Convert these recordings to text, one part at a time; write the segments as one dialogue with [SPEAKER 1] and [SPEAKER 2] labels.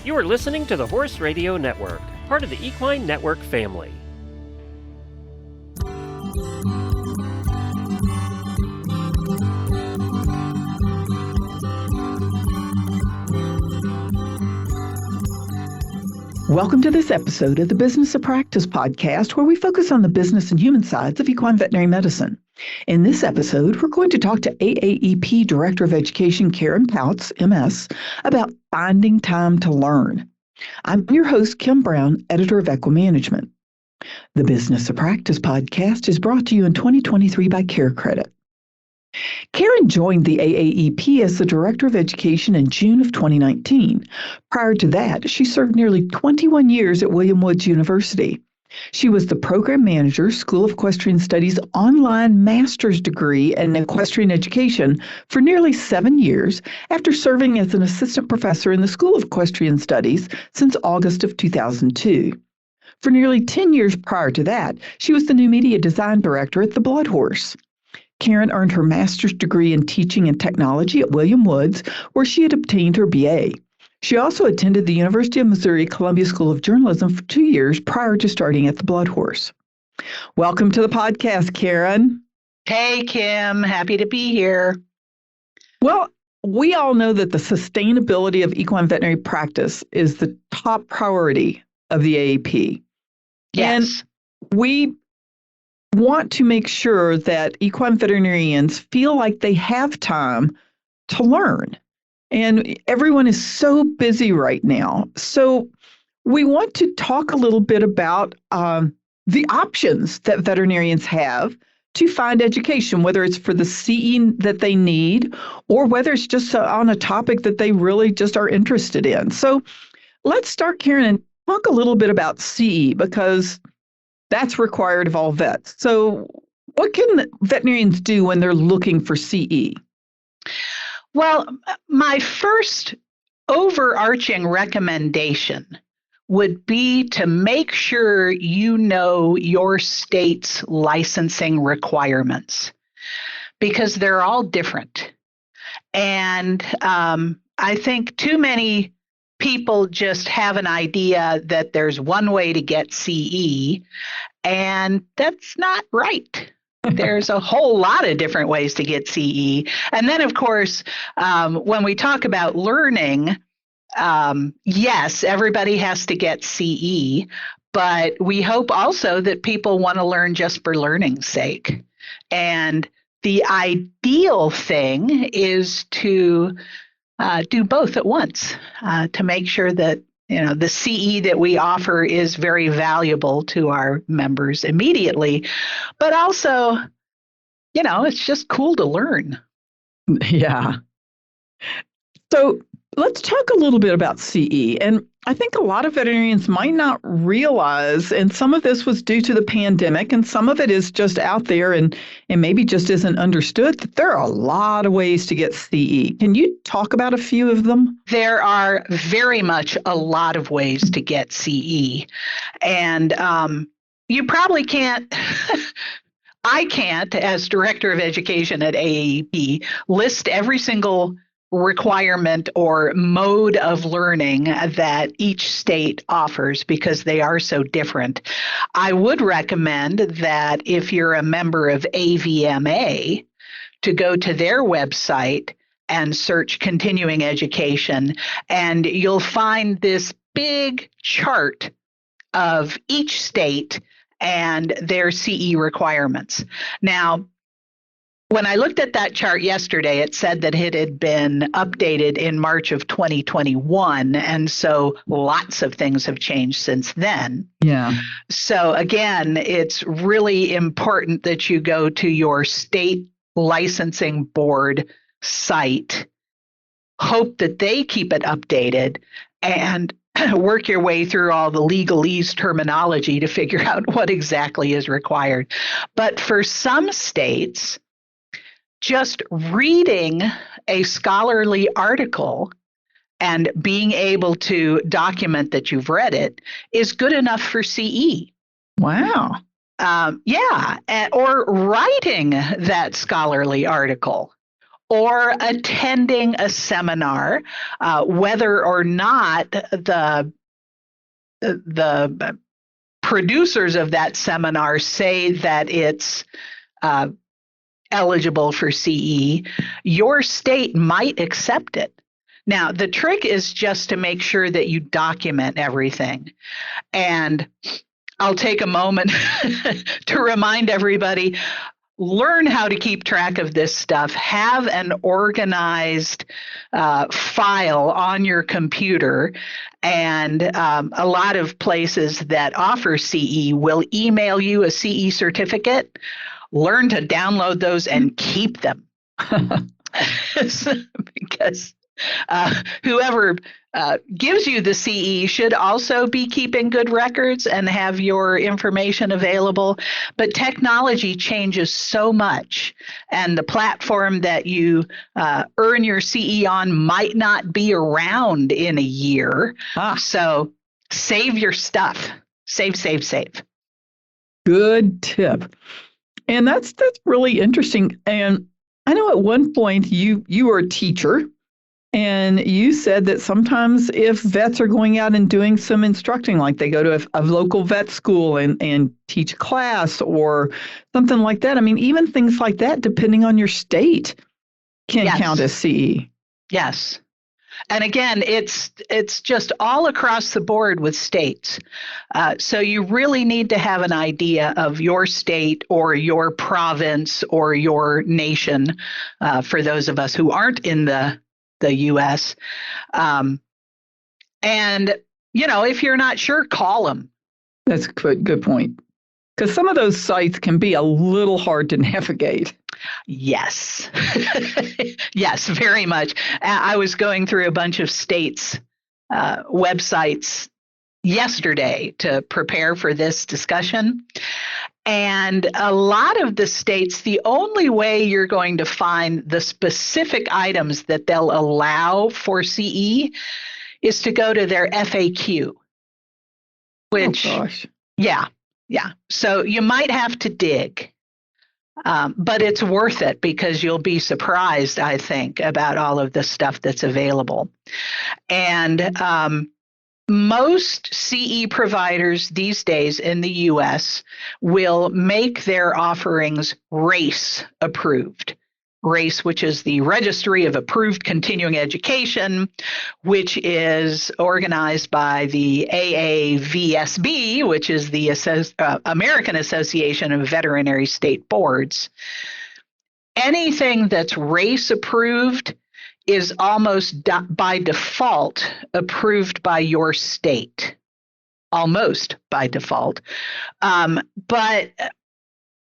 [SPEAKER 1] You are listening to the Horse Radio Network, part of the Equine Network family.
[SPEAKER 2] Welcome to this episode of the Business of Practice podcast, where we focus on the business and human sides of equine veterinary medicine. In this episode, we're going to talk to AAEP Director of Education Karen Pautz, MS, about finding time to learn. I'm your host, Kim Brown, editor of Equimanagement. The Business of Practice podcast is brought to you in 2023 by CareCredit. Karen joined the AAEP as the Director of Education in June of 2019. Prior to that, she served nearly 21 years at William Woods University. She was the Program Manager, School of Equestrian Studies online master's degree in equestrian education for nearly 7 years after serving as an assistant professor in the School of Equestrian Studies since August of 2002. For nearly 10 years prior to that, she was the New Media Design Director at the Blood Horse. Karen earned her master's degree in teaching and technology at William Woods, where she had obtained her BA. She also attended the University of Missouri Columbia School of Journalism for 2 years prior to starting at the Blood Horse. Welcome to the podcast, Karen.
[SPEAKER 3] Hey, Kim. Happy to be here.
[SPEAKER 2] Well, we all know that the sustainability of equine veterinary practice is the top priority of the AAEP.
[SPEAKER 3] Yes.
[SPEAKER 2] And we want to make sure that equine veterinarians feel like they have time to learn. And everyone is so busy right now. So we want to talk a little bit about the options that veterinarians have to find education, whether it's for the CE that they need or whether it's just on a topic that they really just are interested in. So let's start, Karen, and talk a little bit about CE, because that's required of all vets. So what can veterinarians do when they're looking for CE?
[SPEAKER 3] Well, my first overarching recommendation would be to make sure you know your state's licensing requirements, because they're all different. And I think too many people just have an idea that there's one way to get CE, and that's not right. There's a whole lot of different ways to get CE. And then, of course, when we talk about learning, yes, everybody has to get CE, but we hope also that people want to learn just for learning's sake. And the ideal thing is to do both at once, to make sure that the CE that we offer is very valuable to our members immediately, but also, it's just cool to learn.
[SPEAKER 2] Yeah. So let's talk a little bit about CE. And I think a lot of veterinarians might not realize, and some of this was due to the pandemic, and some of it is just out there and maybe just isn't understood, that there are a lot of ways to get CE. Can you talk about a few of them?
[SPEAKER 3] There are very much a lot of ways to get CE. And you probably can't, I can't, as Director of Education at AAEP, list every single requirement or mode of learning that each state offers, because they are so different. I would recommend that if you're a member of AVMA, to go to their website and search continuing education, and you'll find this big chart of each state and their CE requirements. Now, when I looked at that chart yesterday, it said that it had been updated in March of 2021. And so lots of things have changed since then.
[SPEAKER 2] Yeah.
[SPEAKER 3] So again, it's really important that you go to your state licensing board site, hope that they keep it updated, and work your way through all the legalese terminology to figure out what exactly is required. But for some states, just reading a scholarly article and being able to document that you've read it is good enough for CE.
[SPEAKER 2] Wow.
[SPEAKER 3] Or writing that scholarly article, or attending a seminar, whether or not the producers of that seminar say that it's eligible for CE, your state might accept it. Now, the trick is just to make sure that you document everything. And I'll take a moment to remind everybody, learn how to keep track of this stuff. Have an organized file on your computer. And a lot of places that offer CE will email you a CE certificate. Learn to download those and keep them. Because whoever gives you the CE should also be keeping good records and have your information available. But technology changes so much, and the platform that you earn your CE on might not be around in a year. So save your stuff. Save.
[SPEAKER 2] Good tip. And that's really interesting. And I know at one point you were a teacher, and you said that sometimes if vets are going out and doing some instructing, like they go to a local vet school and teach a class or something like that. I mean, even things like that, depending on your state, can count as CE.
[SPEAKER 3] Yes. And again, it's just all across the board with states. So you really need to have an idea of your state or your province or your nation, for those of us who aren't in the U.S. And, if you're not sure, call them. That's
[SPEAKER 2] a good point. Because some of those sites can be a little hard to navigate.
[SPEAKER 3] Yes. Yes, very much. I was going through a bunch of states' websites yesterday to prepare for this discussion. And a lot of the states, the only way you're going to find the specific items that they'll allow for CE is to go to their FAQ, which, yeah. So you might have to dig. But it's worth it because you'll be surprised, I think, about all of the stuff that's available. And most CE providers these days in the U.S. will make their offerings RACE approved. RACE, which is the Registry of Approved Continuing Education, which is organized by the AAVSB, which is the American Association of Veterinary State Boards. Anything that's RACE approved is almost by default approved by your state. Almost by default. But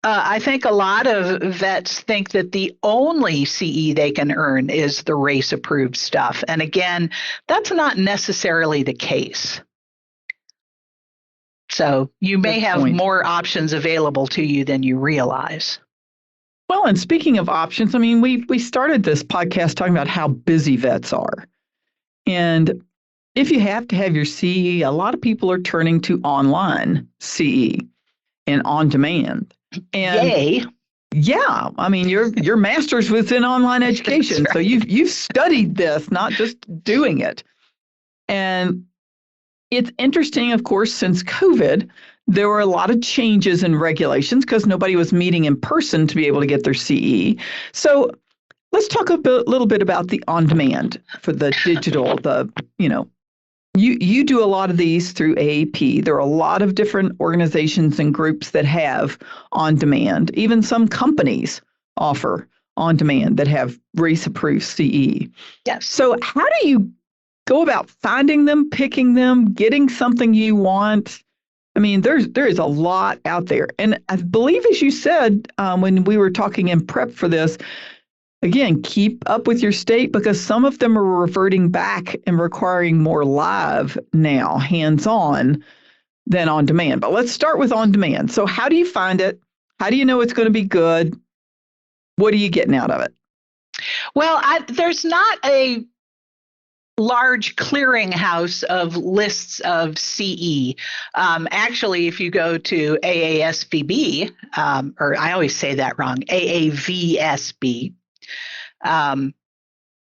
[SPEAKER 3] I think a lot of vets think that the only CE they can earn is the RACE-approved stuff. And again, that's not necessarily the case. So you may have more options available to you than you realize.
[SPEAKER 2] Well, and speaking of options, I mean, we started this podcast talking about how busy vets are. And if you have to have your CE, a lot of people are turning to online CE and on demand. And
[SPEAKER 3] yay.
[SPEAKER 2] Yeah, I mean, your master's was in online education, right. So you've studied this, not just doing it. And it's interesting, of course, since COVID, there were a lot of changes in regulations because nobody was meeting in person to be able to get their CE. So let's talk a little bit about the on-demand for the digital, You do a lot of these through AAEP. There are a lot of different organizations and groups that have on-demand. Even some companies offer on-demand that have RACE-approved CE.
[SPEAKER 3] Yes.
[SPEAKER 2] So how do you go about finding them, picking them, getting something you want? I mean, there is a lot out there. And I believe, as you said, when we were talking in prep for this, again, keep up with your state because some of them are reverting back and requiring more live now, hands-on, than on demand. But let's start with on demand. So how do you find it? How do you know it's going to be good? What are you getting out of it?
[SPEAKER 3] Well, there's not a large clearinghouse of lists of CE. Actually, if you go to AASVB, or I always say that wrong, AAVSB,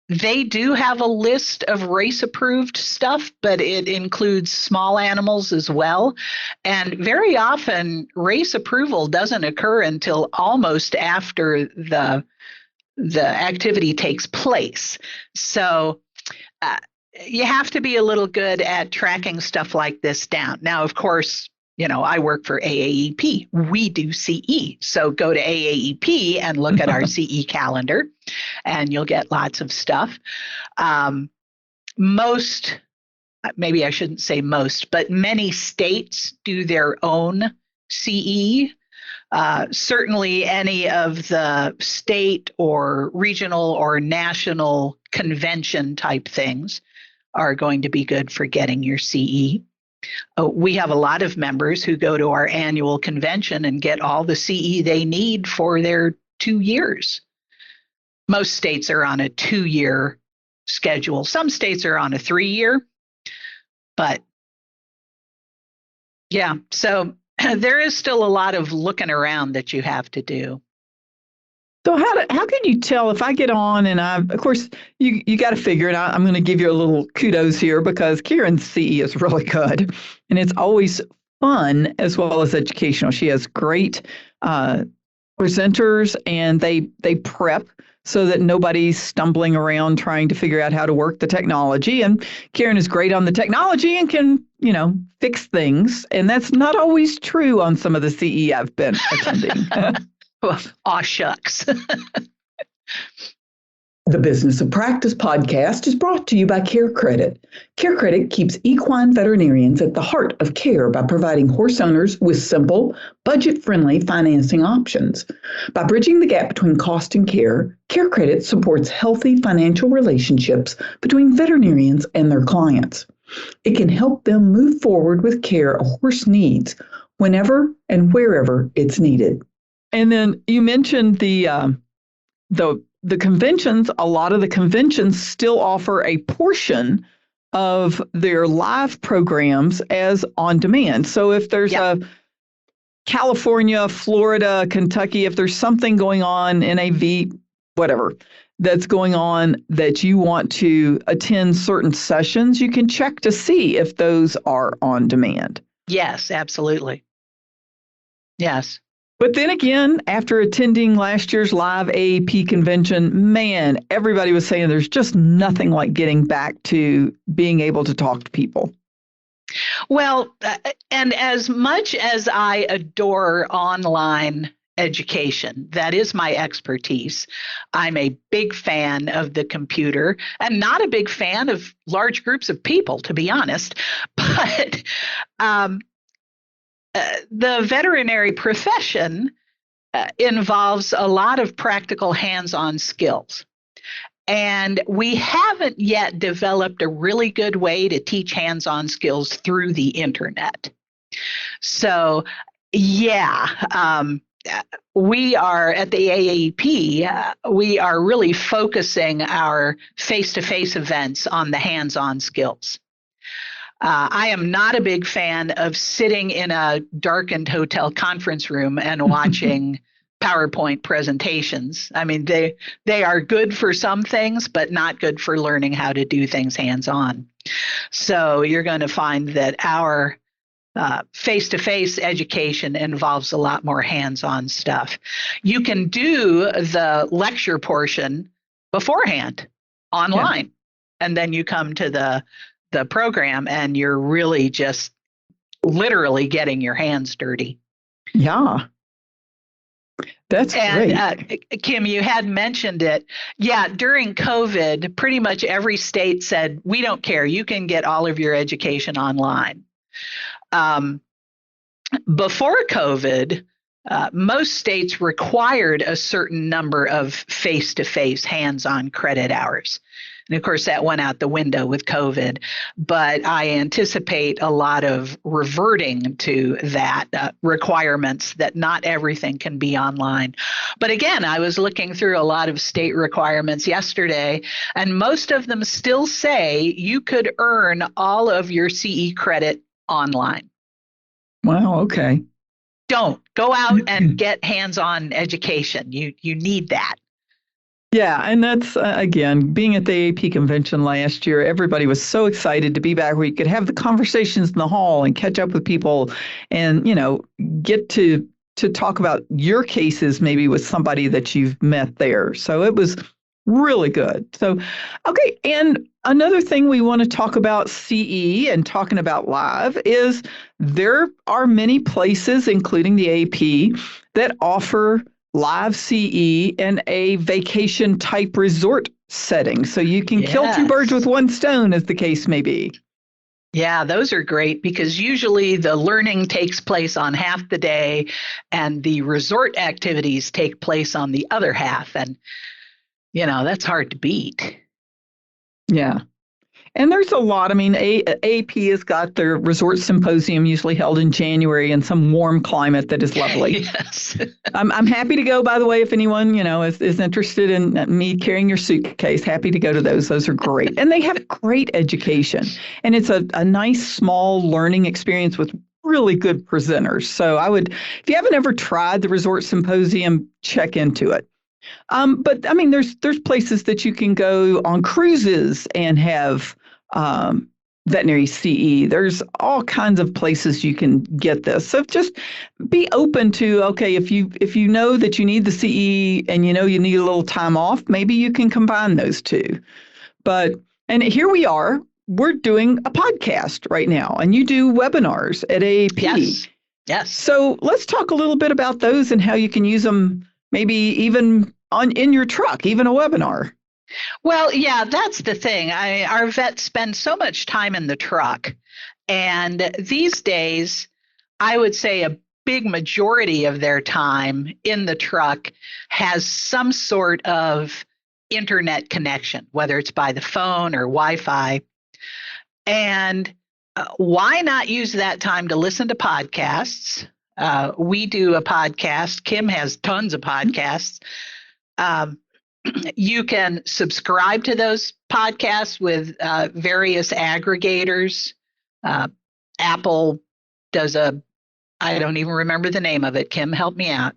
[SPEAKER 3] They do have a list of race-approved stuff, but it includes small animals as well. And very often, race approval doesn't occur until almost after the activity takes place. So you have to be a little good at tracking stuff like this down. Now, of course, I work for AAEP. We do CE. So go to AAEP and look at our CE calendar, and you'll get lots of stuff. Maybe I shouldn't say most, but many states do their own CE. Certainly any of the state or regional or national convention type things are going to be good for getting your CE. We have a lot of members who go to our annual convention and get all the CE they need for their 2 years. Most states are on a 2-year schedule. Some states are on a 3-year, but yeah, so there is still a lot of looking around that you have to do.
[SPEAKER 2] So how can you tell if I get on and of course, you got to figure, and I'm going to give you a little kudos here because Kieran's CE is really good, and it's always fun as well as educational. She has great presenters, and they prep so that nobody's stumbling around trying to figure out how to work the technology. And Kieran is great on the technology and can, fix things. And that's not always true on some of the CE I've been attending.
[SPEAKER 3] Aw, shucks.
[SPEAKER 2] The Business of Practice podcast is brought to you by CareCredit. CareCredit keeps equine veterinarians at the heart of care by providing horse owners with simple, budget-friendly financing options. By bridging the gap between cost and care, CareCredit supports healthy financial relationships between veterinarians and their clients. It can help them move forward with care a horse needs whenever and wherever it's needed. And then you mentioned the conventions. A lot of the conventions still offer a portion of their live programs as on demand. So if there's a California, Florida, Kentucky, if there's something going on, NAV, whatever, that's going on that you want to attend certain sessions, you can check to see if those are on demand.
[SPEAKER 3] Yes, absolutely. Yes.
[SPEAKER 2] But then again, after attending last year's live AAEP convention, man, everybody was saying there's just nothing like getting back to being able to talk to people.
[SPEAKER 3] Well, and as much as I adore online education, that is my expertise. I'm a big fan of the computer and not a big fan of large groups of people, to be honest. But the veterinary profession involves a lot of practical hands-on skills. And we haven't yet developed a really good way to teach hands-on skills through the internet. So, we are at the AAEP, we are really focusing our face-to-face events on the hands-on skills. I am not a big fan of sitting in a darkened hotel conference room and watching PowerPoint presentations. I mean, they are good for some things, but not good for learning how to do things hands-on. So you're going to find that our face-to-face education involves a lot more hands-on stuff. You can do the lecture portion beforehand online, and then you come to the program and you're really just literally getting your hands dirty.
[SPEAKER 2] Yeah. That's great.
[SPEAKER 3] Kim, you had mentioned it. Yeah, during COVID, pretty much every state said, we don't care. You can get all of your education online. Before COVID, most states required a certain number of face-to-face hands-on credit hours. And of course, that went out the window with COVID. But I anticipate a lot of reverting to that requirements that not everything can be online. But again, I was looking through a lot of state requirements yesterday, and most of them still say you could earn all of your CE credit online.
[SPEAKER 2] Wow, okay.
[SPEAKER 3] Don't go out and get hands-on education. You need that.
[SPEAKER 2] Yeah, and that's again, being at the AAP convention last year, everybody was so excited to be back where you could have the conversations in the hall and catch up with people and, get to talk about your cases maybe with somebody that you've met there. So it was really good. So, okay, and another thing we want to talk about CE and talking about live is there are many places, including the AAP, that offer live CE in a vacation type resort setting. So you can kill two birds with one stone, as the case may be.
[SPEAKER 3] Yeah, those are great because usually the learning takes place on half the day and the resort activities take place on the other half. And, that's hard to beat.
[SPEAKER 2] Yeah. And there's a lot. I mean, AAP has got their resort symposium usually held in January in some warm climate that is lovely.
[SPEAKER 3] Yes.
[SPEAKER 2] I'm happy to go, by the way, if anyone, is interested in me carrying your suitcase, happy to go to those. Those are great. And they have great education. And it's a nice, small learning experience with really good presenters. So if you haven't ever tried the resort symposium, check into it. But I mean, there's places that you can go on cruises and have veterinary CE. There's all kinds of places you can get this. So just be open to, okay, if you know that you need the CE and you need a little time off, maybe you can combine those two. And here we are, we're doing a podcast right now, and you do webinars at AAP.
[SPEAKER 3] Yes.
[SPEAKER 2] So let's talk a little bit about those and how you can use them, maybe even in your truck, even a webinar.
[SPEAKER 3] Well, yeah, that's the thing. Our vets spend so much time in the truck. And these days, I would say a big majority of their time in the truck has some sort of internet connection, whether it's by the phone or Wi-Fi. And why not use that time to listen to podcasts? We do a podcast. Kim has tons of podcasts. You can subscribe to those podcasts with various aggregators. Apple does I don't even remember the name of it. Kim, help me out.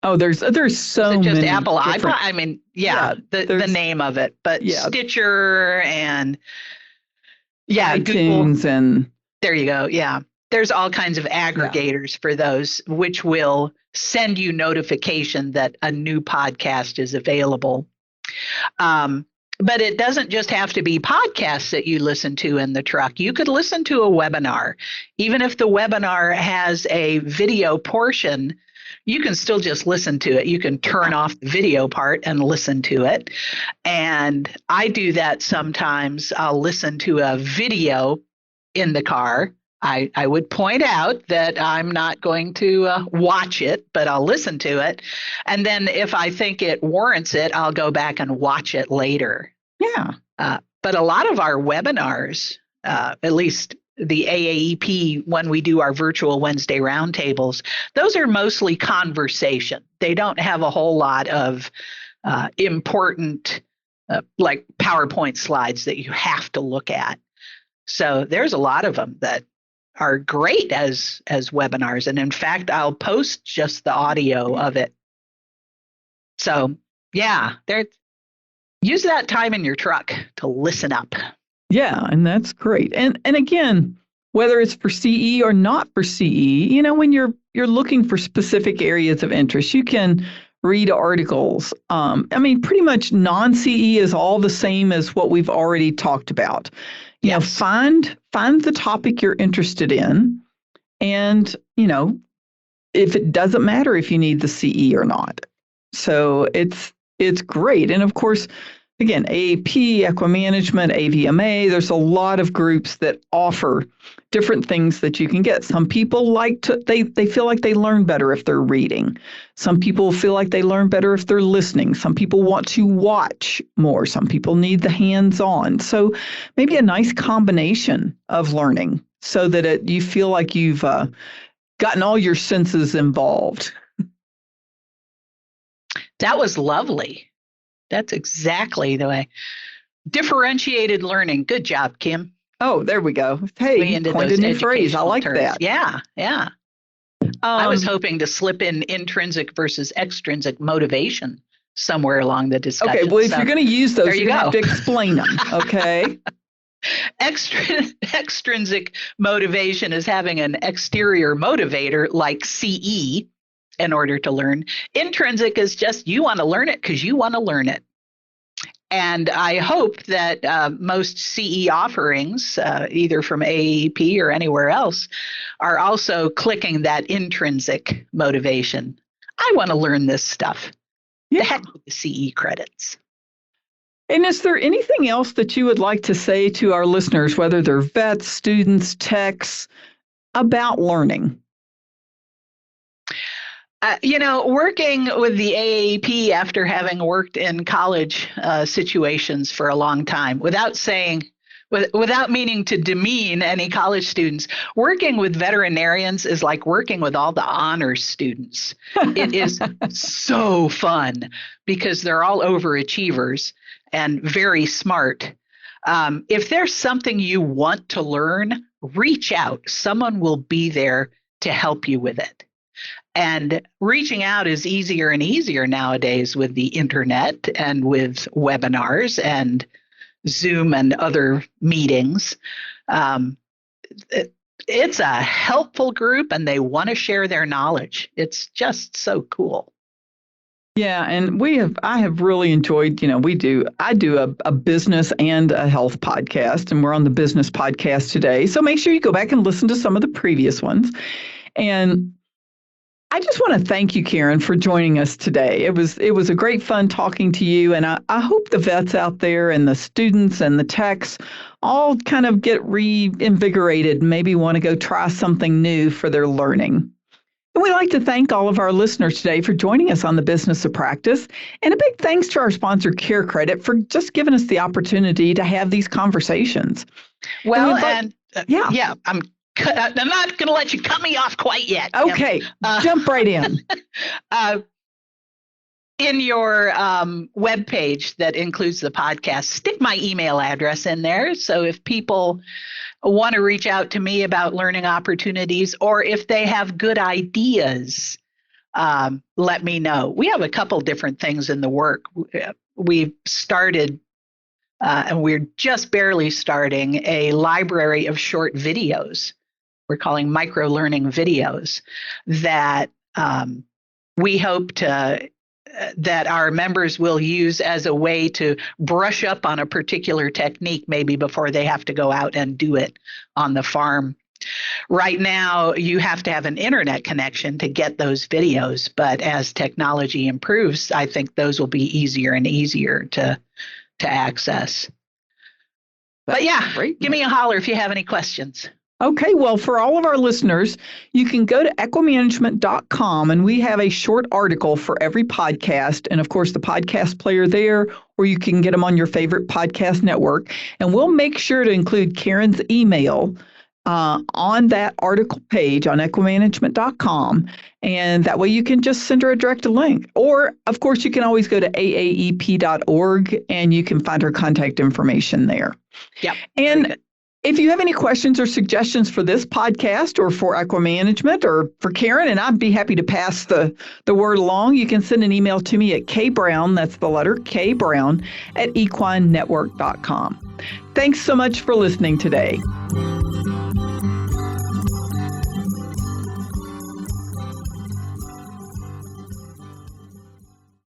[SPEAKER 2] Oh, there's so
[SPEAKER 3] just
[SPEAKER 2] many.
[SPEAKER 3] Apple iPod. I mean, the name of it, but Stitcher and
[SPEAKER 2] iTunes
[SPEAKER 3] Google.
[SPEAKER 2] And
[SPEAKER 3] there you go. Yeah, there's all kinds of aggregators for those, which will send you notification that a new podcast is available. But it doesn't just have to be podcasts that you listen to in the truck. You could listen to a webinar. Even if the webinar has a video portion, you can still just listen to it. You can turn off the video part and listen to it. And I do that sometimes. I'll listen to a video in the car. I would point out that I'm not going to watch it, but I'll listen to it. And then if I think it warrants it, I'll go back and watch it later.
[SPEAKER 2] Yeah.
[SPEAKER 3] But a lot of our webinars, at least the AAEP, when we do our virtual Wednesday roundtables, those are mostly conversation. They don't have a whole lot of important like PowerPoint slides that you have to look at. So there's a lot of them that are great as webinars. And in fact, I'll post just the audio of it. So yeah, use that time in your truck to listen up.
[SPEAKER 2] Yeah, and that's great. And again, whether it's for CE or not for CE, when you're looking for specific areas of interest, you can read articles. I mean, pretty much non-CE is all the same as what we've already talked about.
[SPEAKER 3] Yes.
[SPEAKER 2] Find the topic you're interested in, and if it doesn't matter if you need the CE or not. So it's great. And of course, again, AAP, Equine Management, AVMA, there's a lot of groups that offer different things that you can get. Some people they feel like they learn better if they're reading. Some people feel like they learn better if they're listening. Some people want to watch more. Some people need the hands-on. So maybe a nice combination of learning so that you feel like you've gotten all your senses involved.
[SPEAKER 3] That was lovely. That's exactly the way. Differentiated learning. Good job, Kim.
[SPEAKER 2] Oh, there we go. Hey, coined a new phrase. I like
[SPEAKER 3] terms.
[SPEAKER 2] that.
[SPEAKER 3] Yeah. I was hoping to slip in intrinsic versus extrinsic motivation somewhere along the discussion.
[SPEAKER 2] Okay, well, if you're going to use those, you're going to have to explain them, okay?
[SPEAKER 3] Extrinsic motivation is having an exterior motivator like CE in order to learn. Intrinsic is just you want to learn it because you want to learn it. And I hope that most CE offerings, either from AAEP or anywhere else, are also clicking that intrinsic motivation. I want to learn this stuff.
[SPEAKER 2] Yeah.
[SPEAKER 3] The heck with the CE credits.
[SPEAKER 2] And is there anything else that you would like to say to our listeners, whether they're vets, students, techs, about learning?
[SPEAKER 3] Working with the AAEP after having worked in college situations for a long time, without meaning to demean any college students, working with veterinarians is like working with all the honors students. It is so fun because they're all overachievers and very smart. If there's something you want to learn, reach out. Someone will be there to help you with it. And reaching out is easier and easier nowadays with the internet and with webinars and Zoom and other meetings. It's a helpful group and they want to share their knowledge. It's just so cool.
[SPEAKER 2] Yeah, and I have really enjoyed, I do a business and a health podcast, and we're on the business podcast today. So make sure you go back and listen to some of the previous ones. And I just want to thank you, Karen, for joining us today. It was a great fun talking to you, and I hope the vets out there and the students and the techs all kind of get reinvigorated and maybe want to go try something new for their learning. And we'd like to thank all of our listeners today for joining us on the Business of Practice, and a big thanks to our sponsor, CareCredit, for just giving us the opportunity to have these conversations.
[SPEAKER 3] Well, I'm not going to let you cut me off quite yet.
[SPEAKER 2] Okay, jump right in.
[SPEAKER 3] In your webpage that includes the podcast, stick my email address in there. So if people want to reach out to me about learning opportunities, or if they have good ideas, let me know. We have a couple different things in the work. We've started, and we're just barely starting, a library of short videos. We're calling micro-learning videos that we hope that our members will use as a way to brush up on a particular technique maybe before they have to go out and do it on the farm. Right now, you have to have an internet connection to get those videos, but as technology improves, I think those will be easier and easier to access. But yeah, give me a holler if you have any questions.
[SPEAKER 2] Okay, well, for all of our listeners, you can go to equimanagement.com, and we have a short article for every podcast, and of course the podcast player there, or you can get them on your favorite podcast network. And we'll make sure to include Karen's email on that article page on equimanagement.com, and that way you can just send her a direct link. Or, of course, you can always go to AAEP.org, and you can find her contact information there.
[SPEAKER 3] Yep.
[SPEAKER 2] And if you have any questions or suggestions for this podcast or for Equimanagement or for Karen, and I'd be happy to pass the word along, you can send an email to me at kbrown, that's the letter K Brown, at equinenetwork.com. Thanks so much for listening today.